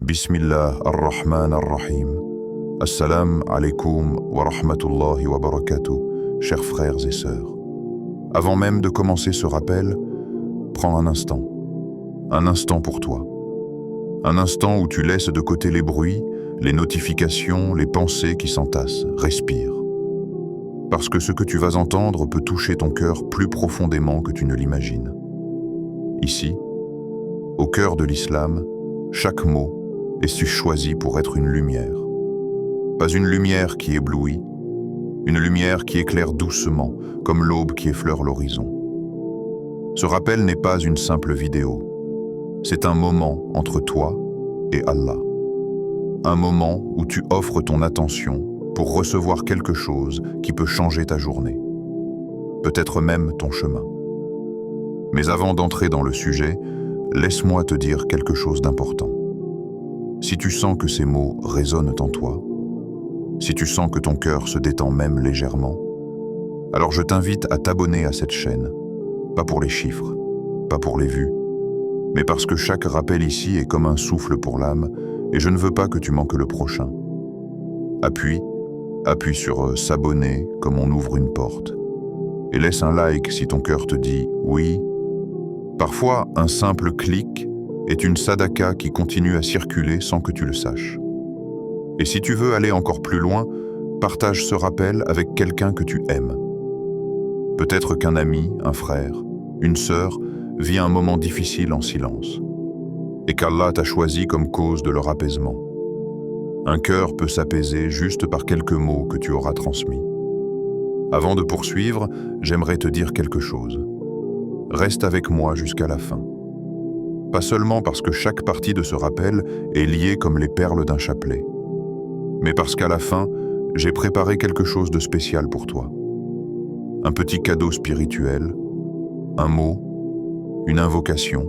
Bismillah ar-Rahman ar-Rahim. Assalam alaikum wa rahmatullahi wa barakatuh, chers frères et sœurs. Avant même de commencer ce rappel, prends un instant pour toi. Un instant où tu laisses de côté les bruits, les notifications, les pensées qui s'entassent. Respire. Parce que ce que tu vas entendre peut toucher ton cœur plus profondément que tu ne l'imagines. Ici, au cœur de l'islam, chaque mot est choisi pour être une lumière. Pas une lumière qui éblouit, une lumière qui éclaire doucement, comme l'aube qui effleure l'horizon. Ce rappel n'est pas une simple vidéo. C'est un moment entre toi et Allah. Un moment où tu offres ton attention pour recevoir quelque chose qui peut changer ta journée. Peut-être même ton chemin. Mais avant d'entrer dans le sujet, laisse-moi te dire quelque chose d'important. Si tu sens que ces mots résonnent en toi, si tu sens que ton cœur se détend même légèrement, alors je t'invite à t'abonner à cette chaîne, pas pour les chiffres, pas pour les vues, mais parce que chaque rappel ici est comme un souffle pour l'âme et je ne veux pas que tu manques le prochain. Appuie sur s'abonner comme on ouvre une porte et laisse un like si ton cœur te dit oui. Parfois, un simple clic est une sadaka qui continue à circuler sans que tu le saches. Et si tu veux aller encore plus loin, partage ce rappel avec quelqu'un que tu aimes. Peut-être qu'un ami, un frère, une sœur vit un moment difficile en silence, et qu'Allah t'a choisi comme cause de leur apaisement. Un cœur peut s'apaiser juste par quelques mots que tu auras transmis. Avant de poursuivre, j'aimerais te dire quelque chose. Reste avec moi jusqu'à la fin. Pas seulement parce que chaque partie de ce rappel est liée comme les perles d'un chapelet, mais parce qu'à la fin, j'ai préparé quelque chose de spécial pour toi. Un petit cadeau spirituel, un mot, une invocation,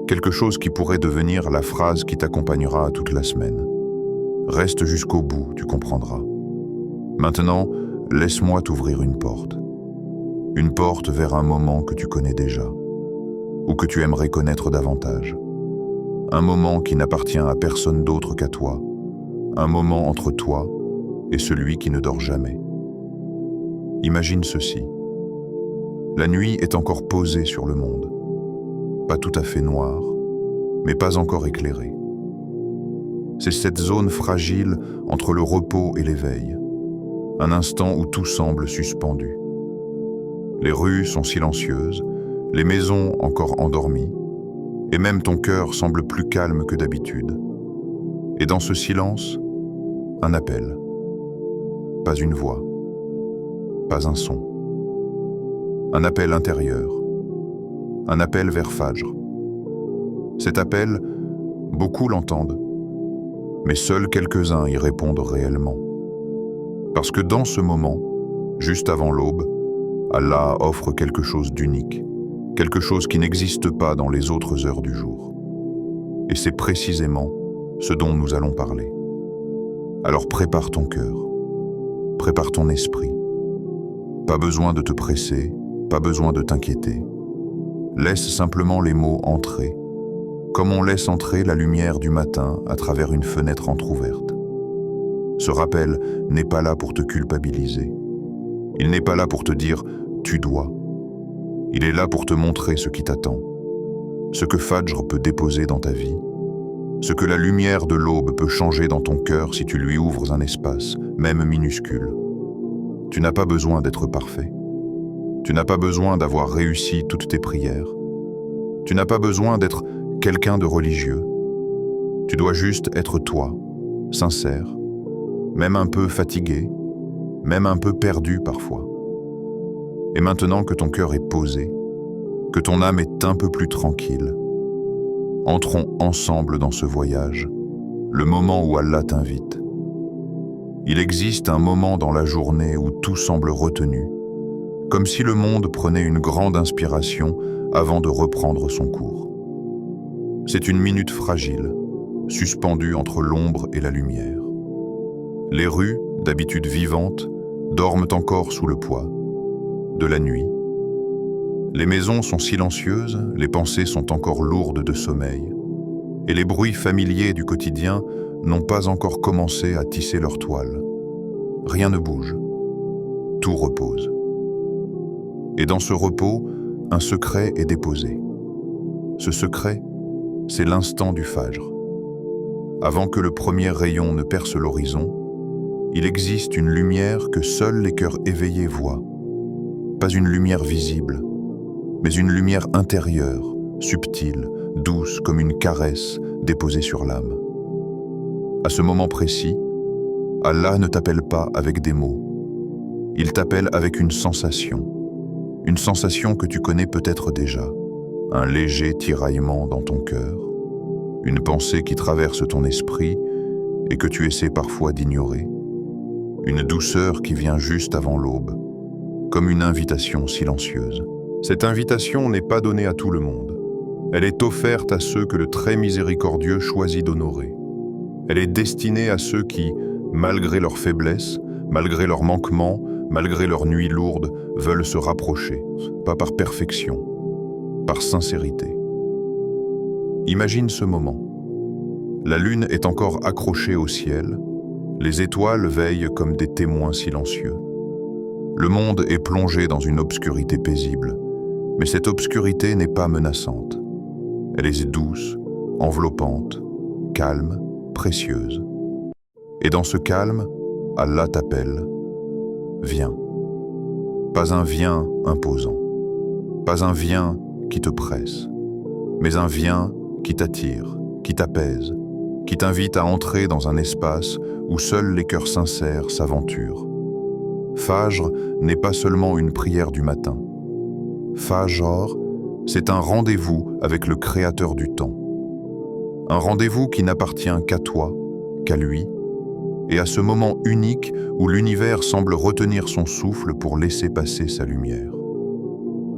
quelque chose qui pourrait devenir la phrase qui t'accompagnera toute la semaine. Reste jusqu'au bout, tu comprendras. Maintenant, laisse-moi t'ouvrir une porte. Une porte vers un moment que tu connais déjà, ou que tu aimerais connaître davantage. Un moment qui n'appartient à personne d'autre qu'à toi. Un moment entre toi et celui qui ne dort jamais. Imagine ceci. La nuit est encore posée sur le monde. Pas tout à fait noire, mais pas encore éclairée. C'est cette zone fragile entre le repos et l'éveil. Un instant où tout semble suspendu. Les rues sont silencieuses, les maisons encore endormies, et même ton cœur semble plus calme que d'habitude. Et dans ce silence, un appel. Pas une voix, pas un son. Un appel intérieur, un appel vers Fajr. Cet appel, beaucoup l'entendent, mais seuls quelques-uns y répondent réellement. Parce que dans ce moment, juste avant l'aube, Allah offre quelque chose d'unique, quelque chose qui n'existe pas dans les autres heures du jour. Et c'est précisément ce dont nous allons parler. Alors prépare ton cœur, prépare ton esprit. Pas besoin de te presser, pas besoin de t'inquiéter. Laisse simplement les mots entrer, comme on laisse entrer la lumière du matin à travers une fenêtre entr'ouverte. Ce rappel n'est pas là pour te culpabiliser. Il n'est pas là pour te dire « tu dois ». Il est là pour te montrer ce qui t'attend, ce que Fajr peut déposer dans ta vie, ce que la lumière de l'aube peut changer dans ton cœur si tu lui ouvres un espace, même minuscule. Tu n'as pas besoin d'être parfait. Tu n'as pas besoin d'avoir réussi toutes tes prières. Tu n'as pas besoin d'être quelqu'un de religieux. Tu dois juste être toi, sincère, même un peu fatigué, même un peu perdu parfois. Et maintenant que ton cœur est posé, que ton âme est un peu plus tranquille, entrons ensemble dans ce voyage, le moment où Allah t'invite. Il existe un moment dans la journée où tout semble retenu, comme si le monde prenait une grande inspiration avant de reprendre son cours. C'est une minute fragile, suspendue entre l'ombre et la lumière. Les rues, d'habitude vivantes, dorment encore sous le poids de la nuit. Les maisons sont silencieuses, les pensées sont encore lourdes de sommeil. et les bruits familiers du quotidien n'ont pas encore commencé à tisser leur toile. Rien ne bouge. Tout repose. Et dans ce repos, un secret est déposé. Ce secret, c'est l'instant du Fajr. Avant que le premier rayon ne perce l'horizon, il existe une lumière que seuls les cœurs éveillés voient. Pas une lumière visible, mais une lumière intérieure, subtile, douce comme une caresse déposée sur l'âme. À ce moment précis, Allah ne t'appelle pas avec des mots. Il t'appelle avec une sensation que tu connais peut-être déjà, un léger tiraillement dans ton cœur, une pensée qui traverse ton esprit et que tu essaies parfois d'ignorer, une douceur qui vient juste avant l'aube, comme une invitation silencieuse. Cette invitation n'est pas donnée à tout le monde. Elle est offerte à ceux que le très miséricordieux choisit d'honorer. Elle est destinée à ceux qui, malgré leurs faiblesses, malgré leurs manquements, malgré leurs nuits lourdes, veulent se rapprocher, pas par perfection, par sincérité. Imagine ce moment. La lune est encore accrochée au ciel, les étoiles veillent comme des témoins silencieux. Le monde est plongé dans une obscurité paisible, mais cette obscurité n'est pas menaçante. Elle est douce, enveloppante, calme, précieuse. Et dans ce calme, Allah t'appelle. Viens. Pas un viens imposant, pas un viens qui te presse, mais un viens qui t'attire, qui t'apaise, qui t'invite à entrer dans un espace où seuls les cœurs sincères s'aventurent. Fajr n'est pas seulement une prière du matin. Fajr, c'est un rendez-vous avec le Créateur du temps. Un rendez-vous qui n'appartient qu'à toi, qu'à lui, et à ce moment unique où l'univers semble retenir son souffle pour laisser passer sa lumière.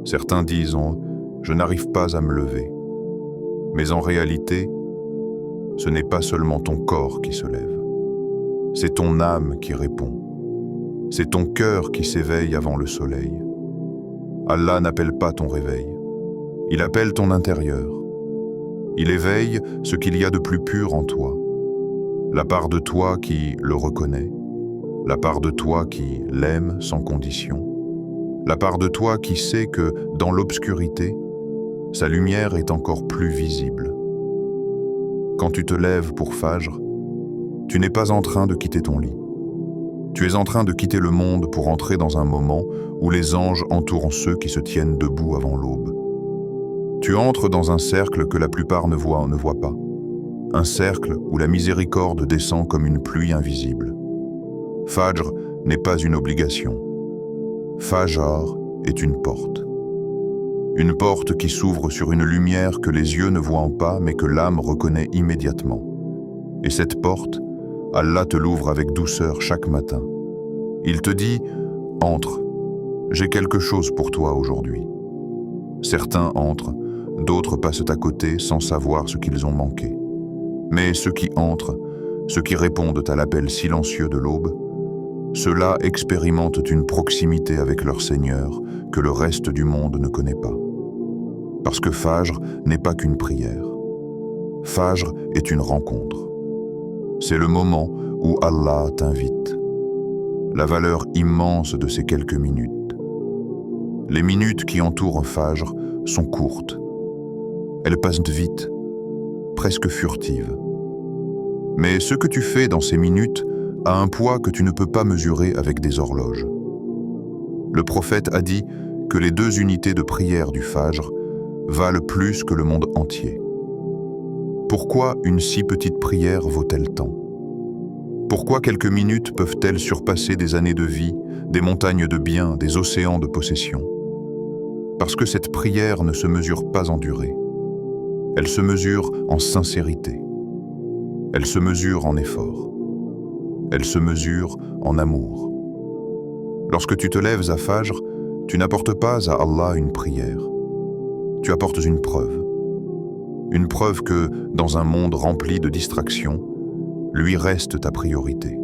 Certains disent « Je n'arrive pas à me lever ». Mais en réalité, ce n'est pas seulement ton corps qui se lève. C'est ton âme qui répond. C'est ton cœur qui s'éveille avant le soleil. Allah n'appelle pas ton réveil. Il appelle ton intérieur. Il éveille ce qu'il y a de plus pur en toi. La part de toi qui le reconnaît, la part de toi qui l'aime sans condition, la part de toi qui sait que, dans l'obscurité, sa lumière est encore plus visible. Quand tu te lèves pour Fajr, tu n'es pas en train de quitter ton lit. Tu es en train de quitter le monde pour entrer dans un moment où les anges entourent ceux qui se tiennent debout avant l'aube. Tu entres dans un cercle que la plupart ne voient pas. Un cercle où la miséricorde descend comme une pluie invisible. Fajr n'est pas une obligation. Fajr est une porte. Une porte qui s'ouvre sur une lumière que les yeux ne voient pas mais que l'âme reconnaît immédiatement. Et cette porte, Allah te l'ouvre avec douceur chaque matin. Il te dit « Entre, j'ai quelque chose pour toi aujourd'hui ». Certains entrent, d'autres passent à côté sans savoir ce qu'ils ont manqué. Mais ceux qui entrent, ceux qui répondent à l'appel silencieux de l'aube, ceux-là expérimentent une proximité avec leur Seigneur que le reste du monde ne connaît pas. Parce que Fajr n'est pas qu'une prière. Fajr est une rencontre. C'est le moment où Allah t'invite. La valeur immense de ces quelques minutes. Les minutes qui entourent Fajr sont courtes. Elles passent vite, presque furtives. Mais ce que tu fais dans ces minutes a un poids que tu ne peux pas mesurer avec des horloges. Le prophète a dit que les 2 unités de prière du Fajr valent plus que le monde entier. Pourquoi une si petite prière vaut-elle tant? Pourquoi quelques minutes peuvent-elles surpasser des années de vie, des montagnes de biens, des océans de possession? Parce que cette prière ne se mesure pas en durée. Elle se mesure en sincérité. Elle se mesure en effort. Elle se mesure en amour. Lorsque tu te lèves à Fajr, tu n'apportes pas à Allah une prière. Tu apportes une preuve. Une preuve que, dans un monde rempli de distractions, lui reste ta priorité.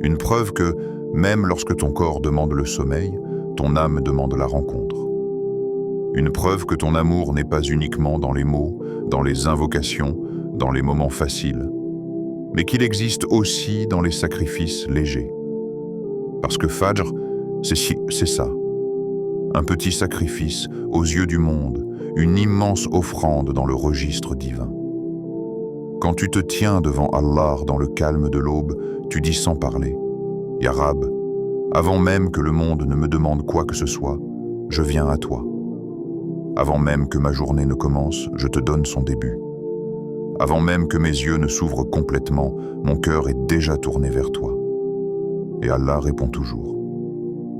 Une preuve que, même lorsque ton corps demande le sommeil, ton âme demande la rencontre. Une preuve que ton amour n'est pas uniquement dans les mots, dans les invocations, dans les moments faciles, mais qu'il existe aussi dans les sacrifices légers. Parce que Fajr, c'est ça. Un petit sacrifice aux yeux du monde, une immense offrande dans le registre divin. Quand tu te tiens devant Allah dans le calme de l'aube, tu dis sans parler, « Ya Rab, avant même que le monde ne me demande quoi que ce soit, je viens à toi. Avant même que ma journée ne commence, je te donne son début. Avant même que mes yeux ne s'ouvrent complètement, mon cœur est déjà tourné vers toi. » Et Allah répond toujours.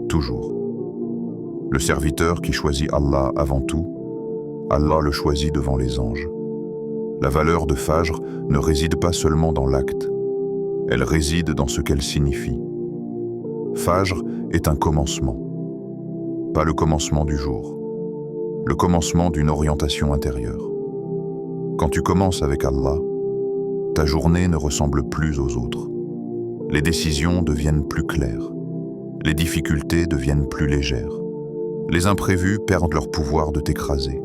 Toujours. Le serviteur qui choisit Allah avant tout, Allah le choisit devant les anges. La valeur de Fajr ne réside pas seulement dans l'acte, elle réside dans ce qu'elle signifie. Fajr est un commencement, pas le commencement du jour, le commencement d'une orientation intérieure. Quand tu commences avec Allah, ta journée ne ressemble plus aux autres. Les décisions deviennent plus claires, les difficultés deviennent plus légères, les imprévus perdent leur pouvoir de t'écraser.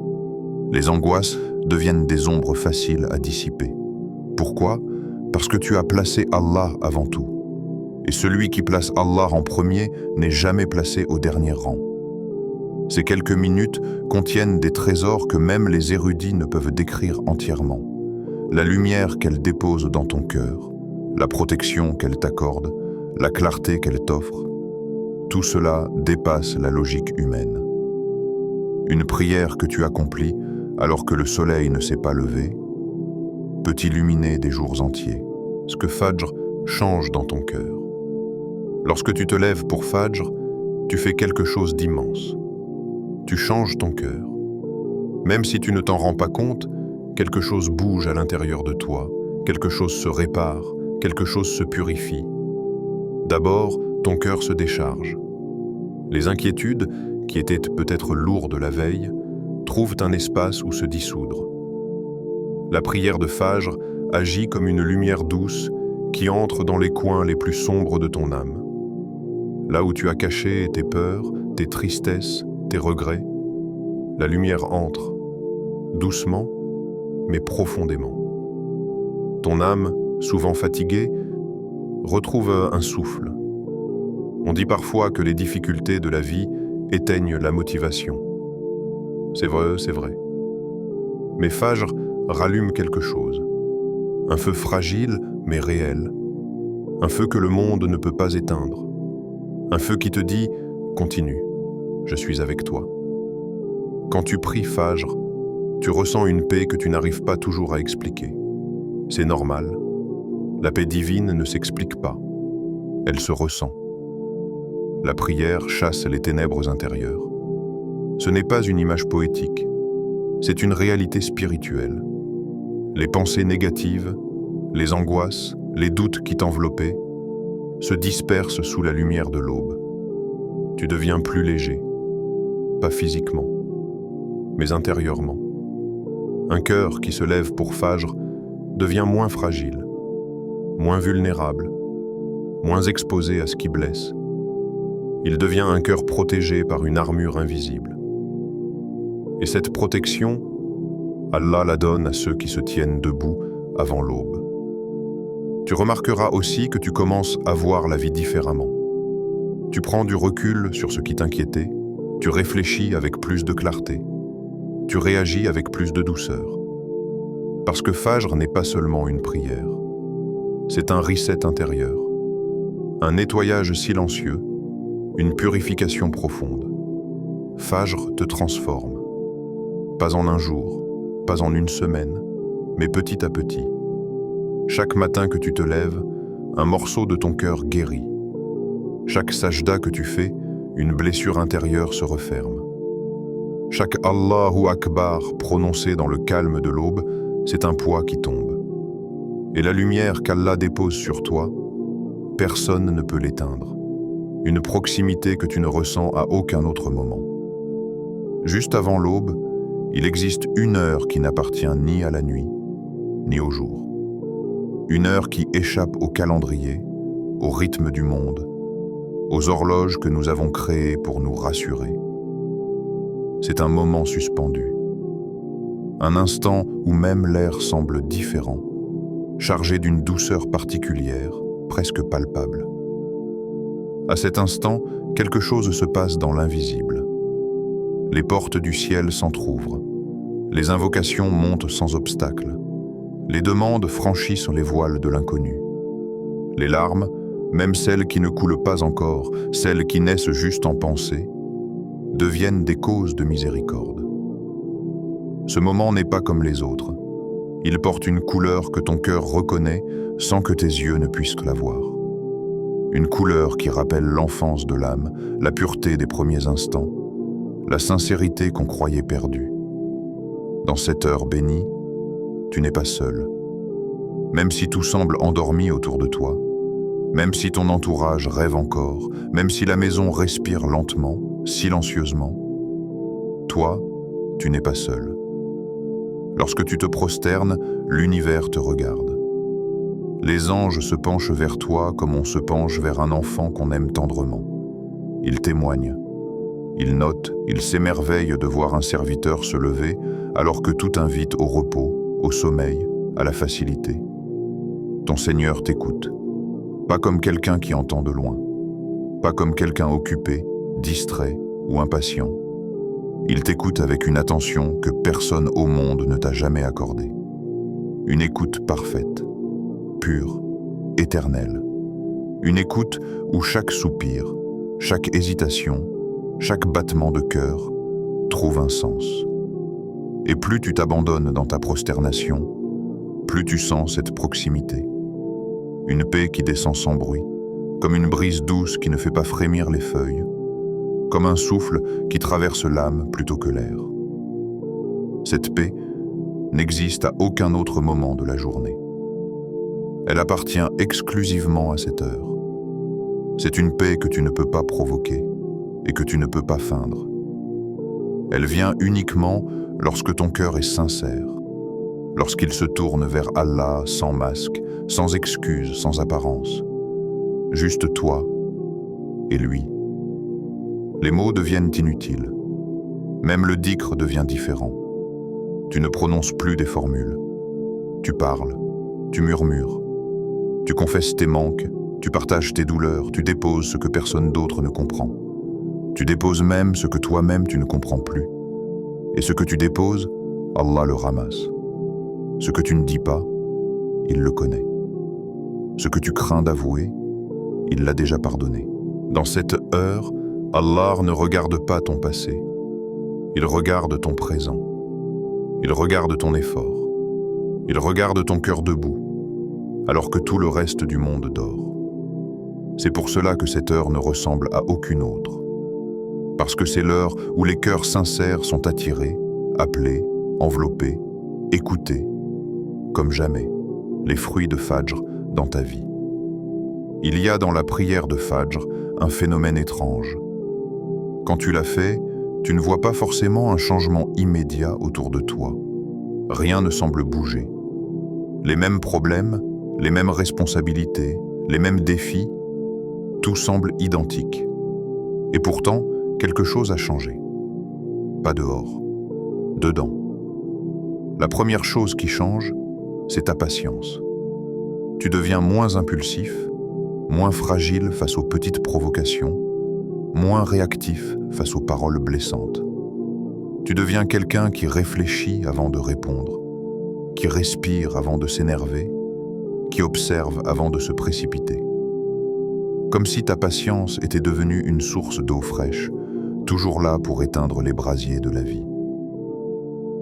Les angoisses deviennent des ombres faciles à dissiper. Pourquoi? Parce que tu as placé Allah avant tout. Et celui qui place Allah en premier n'est jamais placé au dernier rang. Ces quelques minutes contiennent des trésors que même les érudits ne peuvent décrire entièrement. La lumière qu'elle dépose dans ton cœur, la protection qu'elle t'accorde, la clarté qu'elle t'offre, tout cela dépasse la logique humaine. Une prière que tu accomplis alors que le soleil ne s'est pas levé, peut illuminer des jours entiers. Ce que Fajr change dans ton cœur. Lorsque tu te lèves pour Fajr, tu fais quelque chose d'immense. Tu changes ton cœur. Même si tu ne t'en rends pas compte, quelque chose bouge à l'intérieur de toi, quelque chose se répare, quelque chose se purifie. D'abord, ton cœur se décharge. Les inquiétudes, qui étaient peut-être lourdes la veille, trouvent un espace où se dissoudre. La prière de Fajr agit comme une lumière douce qui entre dans les coins les plus sombres de ton âme. Là où tu as caché tes peurs, tes tristesses, tes regrets, la lumière entre, doucement, mais profondément. Ton âme, souvent fatiguée, retrouve un souffle. On dit parfois que les difficultés de la vie éteignent la motivation. C'est vrai, c'est vrai. Mais Fajr rallume quelque chose. Un feu fragile, mais réel. Un feu que le monde ne peut pas éteindre. Un feu qui te dit « Continue, je suis avec toi ». Quand tu pries Fajr, tu ressens une paix que tu n'arrives pas toujours à expliquer. C'est normal. La paix divine ne s'explique pas. Elle se ressent. La prière chasse les ténèbres intérieures. Ce n'est pas une image poétique, c'est une réalité spirituelle. Les pensées négatives, les angoisses, les doutes qui t'enveloppaient se dispersent sous la lumière de l'aube. Tu deviens plus léger, pas physiquement, mais intérieurement. Un cœur qui se lève pour Fajr devient moins fragile, moins vulnérable, moins exposé à ce qui blesse. Il devient un cœur protégé par une armure invisible. Et cette protection, Allah la donne à ceux qui se tiennent debout avant l'aube. Tu remarqueras aussi que tu commences à voir la vie différemment. Tu prends du recul sur ce qui t'inquiétait, tu réfléchis avec plus de clarté, tu réagis avec plus de douceur. Parce que Fajr n'est pas seulement une prière, c'est un reset intérieur, un nettoyage silencieux, une purification profonde. Fajr te transforme. Pas en un jour, pas en une semaine, mais petit à petit. Chaque matin que tu te lèves, un morceau de ton cœur guérit. Chaque sajda que tu fais, une blessure intérieure se referme. Chaque Allahu Akbar prononcé dans le calme de l'aube, c'est un poids qui tombe. Et la lumière qu'Allah dépose sur toi, personne ne peut l'éteindre. Une proximité que tu ne ressens à aucun autre moment. Juste avant l'aube, il existe une heure qui n'appartient ni à la nuit, ni au jour. Une heure qui échappe au calendrier, au rythme du monde, aux horloges que nous avons créées pour nous rassurer. C'est un moment suspendu, un instant où même l'air semble différent, chargé d'une douceur particulière, presque palpable. À cet instant, quelque chose se passe dans l'invisible. Les portes du ciel s'entr'ouvrent, les invocations montent sans obstacle, les demandes franchissent les voiles de l'inconnu. Les larmes, même celles qui ne coulent pas encore, celles qui naissent juste en pensée, deviennent des causes de miséricorde. Ce moment n'est pas comme les autres. Il porte une couleur que ton cœur reconnaît sans que tes yeux ne puissent la voir. Une couleur qui rappelle l'enfance de l'âme, la pureté des premiers instants, la sincérité qu'on croyait perdue. Dans cette heure bénie, tu n'es pas seul. Même si tout semble endormi autour de toi, même si ton entourage rêve encore, même si la maison respire lentement, silencieusement, toi, tu n'es pas seul. Lorsque tu te prosternes, l'univers te regarde. Les anges se penchent vers toi comme on se penche vers un enfant qu'on aime tendrement. Ils témoignent. Ils notent, ils s'émerveillent de voir un serviteur se lever alors que tout invite au repos, au sommeil, à la facilité. Ton Seigneur t'écoute. Pas comme quelqu'un qui entend de loin. Pas comme quelqu'un occupé, distrait ou impatient. Il t'écoute avec une attention que personne au monde ne t'a jamais accordée. Une écoute parfaite, pure, éternelle. Une écoute où chaque soupir, chaque hésitation, chaque battement de cœur trouve un sens. Et plus tu t'abandonnes dans ta prosternation, plus tu sens cette proximité. Une paix qui descend sans bruit, comme une brise douce qui ne fait pas frémir les feuilles, comme un souffle qui traverse l'âme plutôt que l'air. Cette paix n'existe à aucun autre moment de la journée. Elle appartient exclusivement à cette heure. C'est une paix que tu ne peux pas provoquer et que tu ne peux pas feindre. Elle vient uniquement lorsque ton cœur est sincère, lorsqu'il se tourne vers Allah sans masque, sans excuse, sans apparence. Juste toi et lui. Les mots deviennent inutiles. Même le dhikr devient différent. Tu ne prononces plus des formules. Tu parles, tu murmures. Tu confesses tes manques, tu partages tes douleurs, tu déposes ce que personne d'autre ne comprend. Tu déposes même ce que toi-même tu ne comprends plus. Et ce que tu déposes, Allah le ramasse. Ce que tu ne dis pas, il le connaît. Ce que tu crains d'avouer, il l'a déjà pardonné. Dans cette heure, Allah ne regarde pas ton passé. Il regarde ton présent. Il regarde ton effort. Il regarde ton cœur debout, alors que tout le reste du monde dort. C'est pour cela que cette heure ne ressemble à aucune autre. Parce que c'est l'heure où les cœurs sincères sont attirés, appelés, enveloppés, écoutés, comme jamais, les fruits de Fajr dans ta vie. Il y a dans la prière de Fajr un phénomène étrange. Quand tu l'as fait, tu ne vois pas forcément un changement immédiat autour de toi. Rien ne semble bouger. Les mêmes problèmes, les mêmes responsabilités, les mêmes défis, tout semble identique. Et pourtant, quelque chose a changé. Pas dehors, dedans. La première chose qui change, c'est ta patience. Tu deviens moins impulsif, moins fragile face aux petites provocations, moins réactif face aux paroles blessantes. Tu deviens quelqu'un qui réfléchit avant de répondre, qui respire avant de s'énerver, qui observe avant de se précipiter. Comme si ta patience était devenue une source d'eau fraîche, toujours là pour éteindre les brasiers de la vie.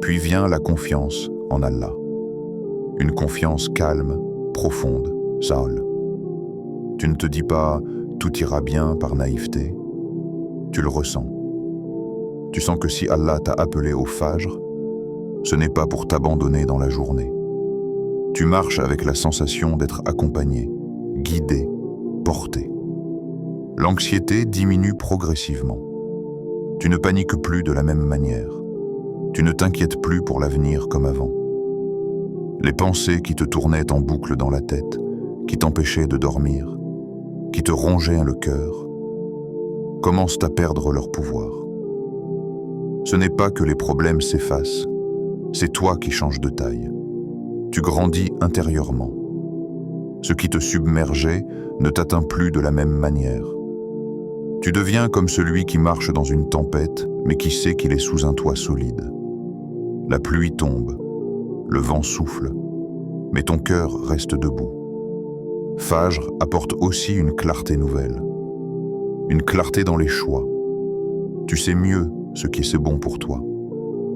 Puis vient la confiance en Allah. Une confiance calme, profonde, Saol. Tu ne te dis pas « tout ira bien » par naïveté. Tu le ressens. Tu sens que si Allah t'a appelé au Fajr, ce n'est pas pour t'abandonner dans la journée. Tu marches avec la sensation d'être accompagné, guidé, porté. L'anxiété diminue progressivement. Tu ne paniques plus de la même manière. Tu ne t'inquiètes plus pour l'avenir comme avant. Les pensées qui te tournaient en boucle dans la tête, qui t'empêchaient de dormir, qui te rongeaient le cœur, commencent à perdre leur pouvoir. Ce n'est pas que les problèmes s'effacent, C'est toi qui changes de taille. Tu grandis intérieurement. Ce qui te submergeait ne t'atteint plus de la même manière. Tu deviens comme celui qui marche dans une tempête, mais qui sait qu'il est sous un toit solide. La pluie tombe, le vent souffle, mais ton cœur reste debout. Fajr apporte aussi une clarté nouvelle. Une clarté dans les choix. Tu sais mieux ce qui est bon pour toi,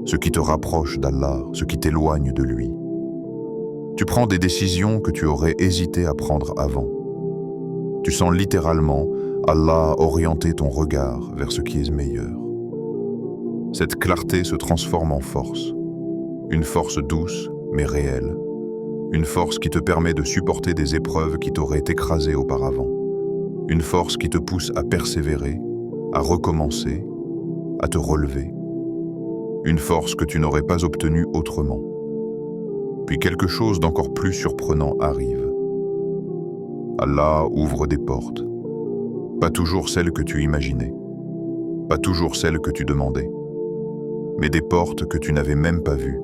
ce qui te rapproche d'Allah, ce qui t'éloigne de lui. Tu prends des décisions que tu aurais hésité à prendre avant. Tu sens littéralement Allah orienter ton regard vers ce qui est meilleur. Cette clarté se transforme en force. Une force douce, mais réelle. Une force qui te permet de supporter des épreuves qui t'auraient écrasé auparavant. Une force qui te pousse à persévérer, à recommencer, à te relever. Une force que tu n'aurais pas obtenue autrement. Puis quelque chose d'encore plus surprenant arrive. Allah ouvre des portes. Pas toujours celles que tu imaginais. Pas toujours celles que tu demandais. Mais des portes que tu n'avais même pas vues.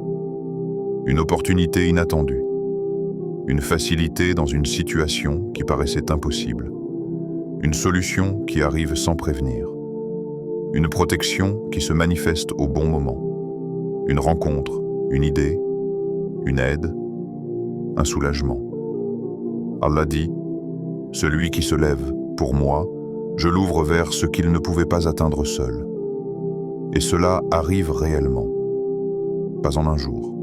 Une opportunité inattendue. Une facilité dans une situation qui paraissait impossible. Une solution qui arrive sans prévenir. Une protection qui se manifeste au bon moment. Une rencontre, une idée, une aide, un soulagement. Allah dit, « Celui qui se lève, pour moi, je l'ouvre vers ce qu'il ne pouvait pas atteindre seul. » Et cela arrive réellement. Pas en un jour,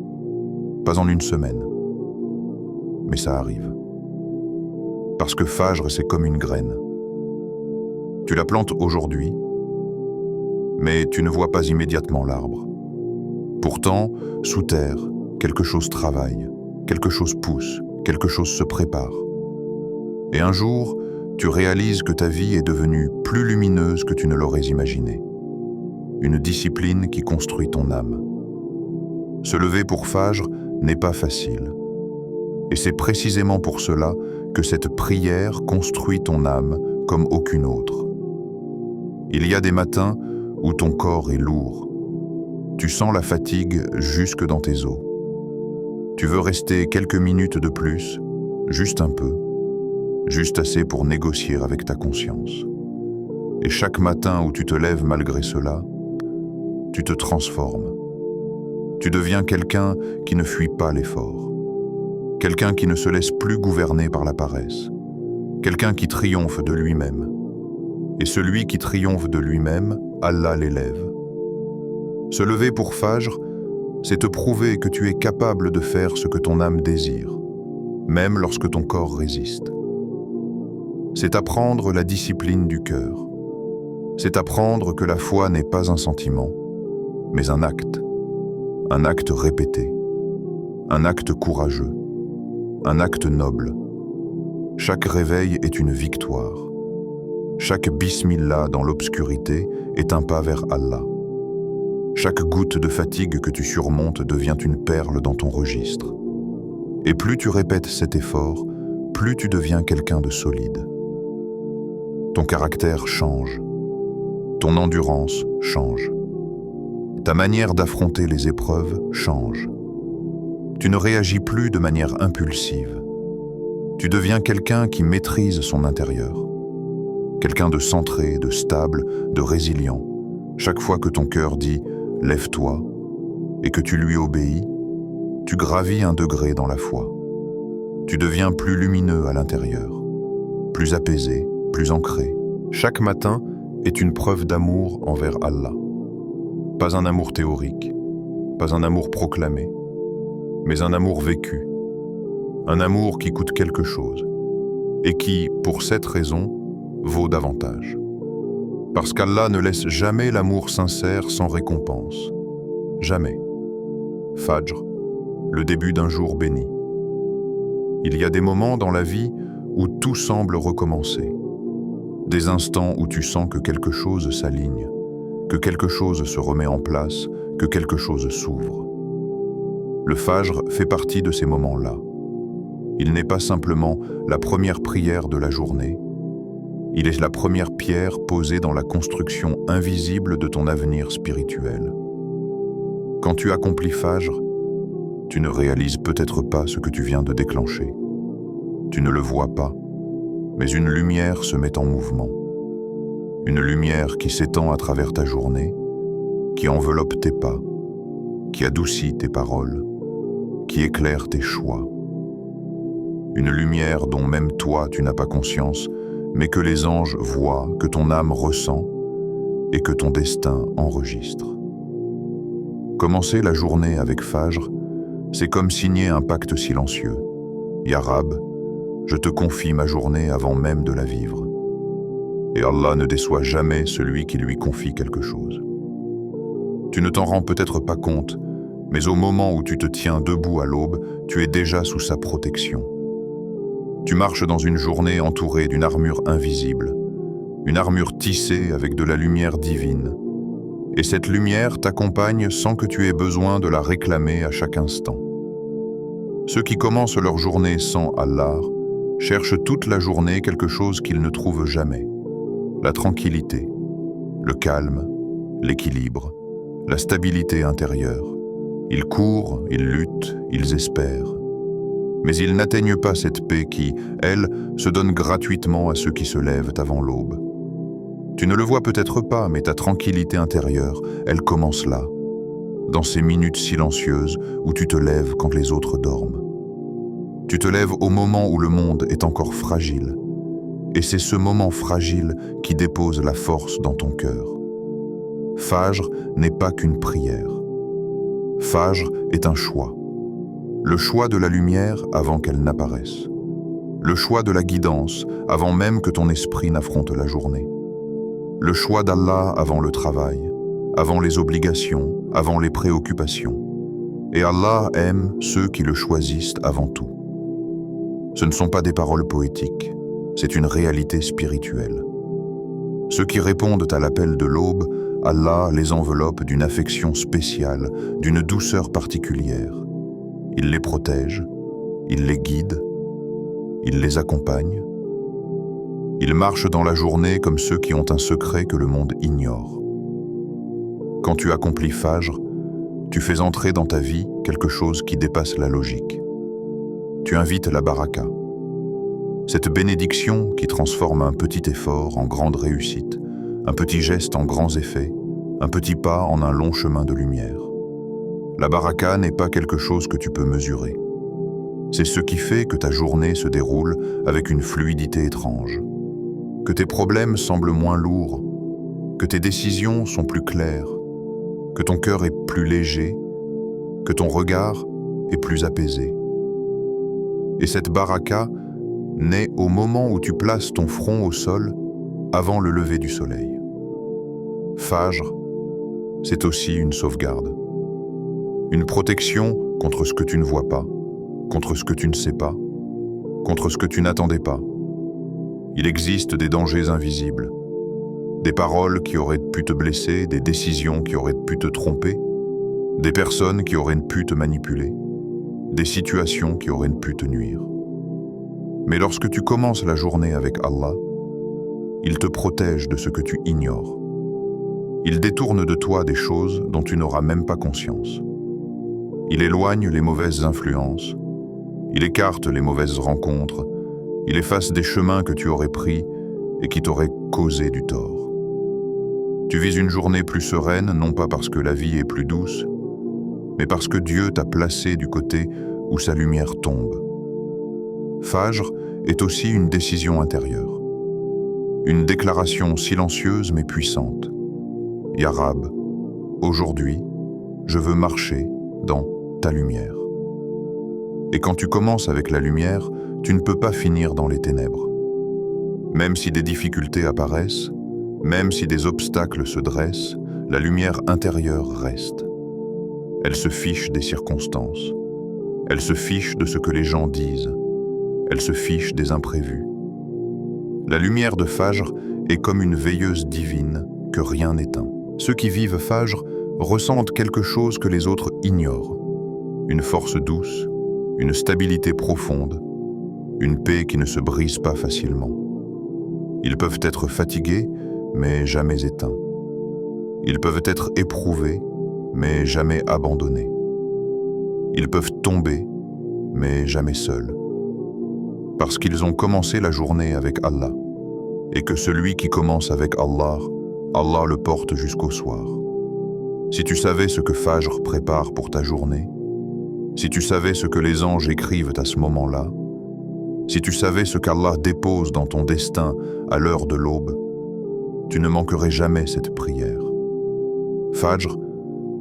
pas en une semaine, mais ça arrive. Parce que Fajr, c'est comme une graine. Tu la plantes aujourd'hui, mais tu ne vois pas immédiatement l'arbre. Pourtant, sous terre, quelque chose travaille, quelque chose pousse, quelque chose se prépare. Et un jour, tu réalises que ta vie est devenue plus lumineuse que tu ne l'aurais imaginé. Une discipline qui construit ton âme. Se lever pour Fajr n'est pas facile. Et c'est précisément pour cela que cette prière construit ton âme comme aucune autre. Il y a des matins où ton corps est lourd. Tu sens la fatigue jusque dans tes os. Tu veux rester quelques minutes de plus, juste un peu, juste assez pour négocier avec ta conscience. Et chaque matin où tu te lèves malgré cela, tu te transformes. Tu deviens quelqu'un qui ne fuit pas l'effort. Quelqu'un qui ne se laisse plus gouverner par la paresse. Quelqu'un qui triomphe de lui-même. Et celui qui triomphe de lui-même, Allah l'élève. Se lever pour Fajr, c'est te prouver que tu es capable de faire ce que ton âme désire, même lorsque ton corps résiste. C'est apprendre la discipline du cœur. C'est apprendre que la foi n'est pas un sentiment, mais un acte répété, un acte courageux, un acte noble. Chaque réveil est une victoire. Chaque bismillah dans l'obscurité est un pas vers Allah. Chaque goutte de fatigue que tu surmontes devient une perle dans ton registre. Et plus tu répètes cet effort, plus tu deviens quelqu'un de solide. Ton caractère change. Ton endurance change. Ta manière d'affronter les épreuves change. Tu ne réagis plus de manière impulsive. Tu deviens quelqu'un qui maîtrise son intérieur. Quelqu'un de centré, de stable, de résilient. Chaque fois que ton cœur dit « lève-toi » et que tu lui obéis, tu gravis un degré dans la foi. Tu deviens plus lumineux à l'intérieur, plus apaisé, plus ancré. Chaque matin est une preuve d'amour envers Allah. Pas un amour théorique, pas un amour proclamé, mais un amour vécu. Un amour qui coûte quelque chose et qui, pour cette raison, vaut davantage. Parce qu'Allah ne laisse jamais l'amour sincère sans récompense. Jamais. Fajr, le début d'un jour béni. Il y a des moments dans la vie où tout semble recommencer. Des instants où tu sens que quelque chose s'aligne, que quelque chose se remet en place, que quelque chose s'ouvre. Le Fajr fait partie de ces moments-là. Il n'est pas simplement la première prière de la journée, il est la première pierre posée dans la construction invisible de ton avenir spirituel. Quand tu accomplis Fajr, Tu ne réalises peut-être pas ce que tu viens de déclencher. Tu ne le vois pas, mais une lumière se met en mouvement. Une lumière qui s'étend à travers ta journée, qui enveloppe tes pas, qui adoucit tes paroles, qui éclaire tes choix. Une lumière dont même toi tu n'as pas conscience, mais que les anges voient, que ton âme ressent et que ton destin enregistre. Commencer la journée avec Fajr, c'est comme signer un pacte silencieux. Ya Rab, je te confie ma journée avant même de la vivre. Et Allah ne déçoit jamais celui qui lui confie quelque chose. Tu ne t'en rends peut-être pas compte, mais au moment où tu te tiens debout à l'aube, tu es déjà sous sa protection. Tu marches dans une journée entourée d'une armure invisible, une armure tissée avec de la lumière divine. Et cette lumière t'accompagne sans que tu aies besoin de la réclamer à chaque instant. Ceux qui commencent leur journée sans Allah cherchent toute la journée quelque chose qu'ils ne trouvent jamais. La tranquillité, le calme, l'équilibre, la stabilité intérieure. Ils courent, ils luttent, ils espèrent. Mais ils n'atteignent pas cette paix qui, elle, se donne gratuitement à ceux qui se lèvent avant l'aube. Tu ne le vois peut-être pas, mais ta tranquillité intérieure, elle commence là, dans ces minutes silencieuses où tu te lèves quand les autres dorment. Tu te lèves au moment où le monde est encore fragile, et c'est ce moment fragile qui dépose la force dans ton cœur. Fajr n'est pas qu'une prière. Fajr est un choix. Le choix de la lumière avant qu'elle n'apparaisse. Le choix de la guidance avant même que ton esprit n'affronte la journée. Le choix d'Allah avant le travail, avant les obligations, avant les préoccupations. Et Allah aime ceux qui le choisissent avant tout. Ce ne sont pas des paroles poétiques, c'est une réalité spirituelle. Ceux qui répondent à l'appel de l'aube, Allah les enveloppe d'une affection spéciale, d'une douceur particulière. Il les protège, il les guide, il les accompagne. Ils marchent dans la journée comme ceux qui ont un secret que le monde ignore. Quand tu accomplis Fajr, tu fais entrer dans ta vie quelque chose qui dépasse la logique. Tu invites la baraka. Cette bénédiction qui transforme un petit effort en grande réussite, un petit geste en grands effets, un petit pas en un long chemin de lumière. La baraka n'est pas quelque chose que tu peux mesurer. C'est ce qui fait que ta journée se déroule avec une fluidité étrange, que tes problèmes semblent moins lourds, que tes décisions sont plus claires, que ton cœur est plus léger, que ton regard est plus apaisé. Et cette baraka naît au moment où tu places ton front au sol avant le lever du soleil. Fajr, c'est aussi une sauvegarde. Une protection contre ce que tu ne vois pas, contre ce que tu ne sais pas, contre ce que tu n'attendais pas. Il existe des dangers invisibles, des paroles qui auraient pu te blesser, des décisions qui auraient pu te tromper, des personnes qui auraient pu te manipuler, des situations qui auraient pu te nuire. Mais lorsque tu commences la journée avec Allah, il te protège de ce que tu ignores. Il détourne de toi des choses dont tu n'auras même pas conscience. Il éloigne les mauvaises influences, il écarte les mauvaises rencontres, il efface des chemins que tu aurais pris et qui t'auraient causé du tort. Tu vis une journée plus sereine, non pas parce que la vie est plus douce, mais parce que Dieu t'a placé du côté où sa lumière tombe. Fajr est aussi une décision intérieure, une déclaration silencieuse mais puissante. Ya Rab, aujourd'hui, je veux marcher dans ta lumière. Et quand tu commences avec la lumière, tu ne peux pas finir dans les ténèbres. Même si des difficultés apparaissent, même si des obstacles se dressent, la lumière intérieure reste. Elle se fiche des circonstances. Elle se fiche de ce que les gens disent. Elle se fiche des imprévus. La lumière de Fajr est comme une veilleuse divine que rien n'éteint. Ceux qui vivent Fajr ressentent quelque chose que les autres ignorent. Une force douce, une stabilité profonde, une paix qui ne se brise pas facilement. Ils peuvent être fatigués, mais jamais éteints. Ils peuvent être éprouvés, mais jamais abandonnés. Ils peuvent tomber, mais jamais seuls. Parce qu'ils ont commencé la journée avec Allah, et que celui qui commence avec Allah, Allah le porte jusqu'au soir. Si tu savais ce que Fajr prépare pour ta journée, si tu savais ce que les anges écrivent à ce moment-là, si tu savais ce qu'Allah dépose dans ton destin à l'heure de l'aube, tu ne manquerais jamais cette prière. Fajr,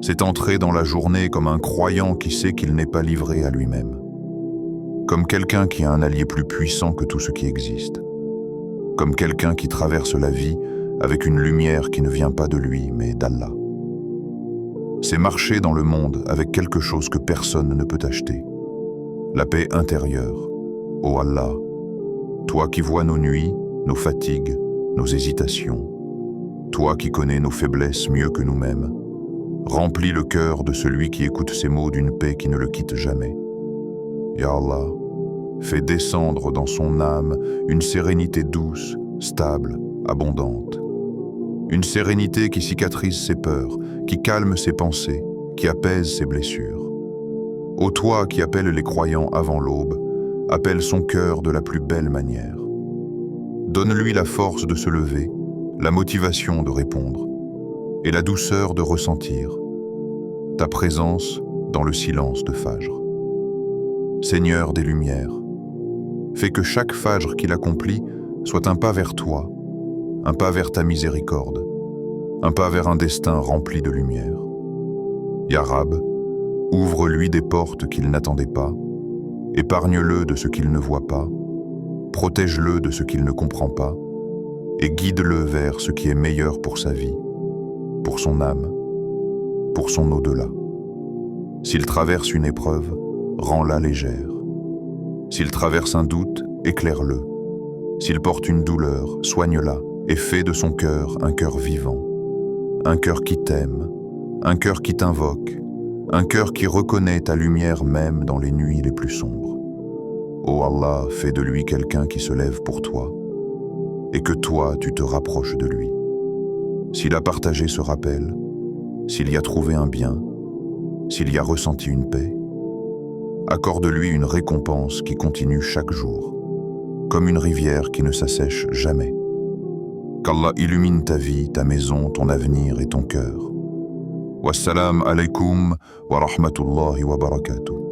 c'est entrer dans la journée comme un croyant qui sait qu'il n'est pas livré à lui-même. Comme quelqu'un qui a un allié plus puissant que tout ce qui existe. Comme quelqu'un qui traverse la vie avec une lumière qui ne vient pas de lui, mais d'Allah. C'est marcher dans le monde avec quelque chose que personne ne peut acheter. La paix intérieure. Ô Allah, toi qui vois nos nuits, nos fatigues, nos hésitations, toi qui connais nos faiblesses mieux que nous-mêmes, remplis le cœur de celui qui écoute ces mots d'une paix qui ne le quitte jamais. Ya Allah, fais descendre dans son âme une sérénité douce, stable, abondante. Une sérénité qui cicatrise ses peurs, qui calme ses pensées, qui apaise ses blessures. Ô toi qui appelles les croyants avant l'aube, appelle son cœur de la plus belle manière. Donne-lui la force de se lever, la motivation de répondre, et la douceur de ressentir ta présence dans le silence de Fajr. Seigneur des Lumières, fais que chaque Fajr qu'il accomplit soit un pas vers toi, un pas vers ta miséricorde, un pas vers un destin rempli de lumière. Ya Rab, ouvre-lui des portes qu'il n'attendait pas, épargne-le de ce qu'il ne voit pas, protège-le de ce qu'il ne comprend pas, et guide-le vers ce qui est meilleur pour sa vie, pour son âme, pour son au-delà. S'il traverse une épreuve, rends-la légère. S'il traverse un doute, éclaire-le. S'il porte une douleur, soigne-la et fais de son cœur un cœur vivant, un cœur qui t'aime, un cœur qui t'invoque, un cœur qui reconnaît ta lumière même dans les nuits les plus sombres. Ô Allah, fais de lui quelqu'un qui se lève pour toi, et que toi, tu te rapproches de lui. S'il a partagé ce rappel, s'il y a trouvé un bien, s'il y a ressenti une paix, accorde-lui une récompense qui continue chaque jour, comme une rivière qui ne s'assèche jamais. Qu'Allah illumine ta vie, ta maison, ton avenir et ton cœur. Wassalam alaikum wa rahmatullahi wa barakatuh.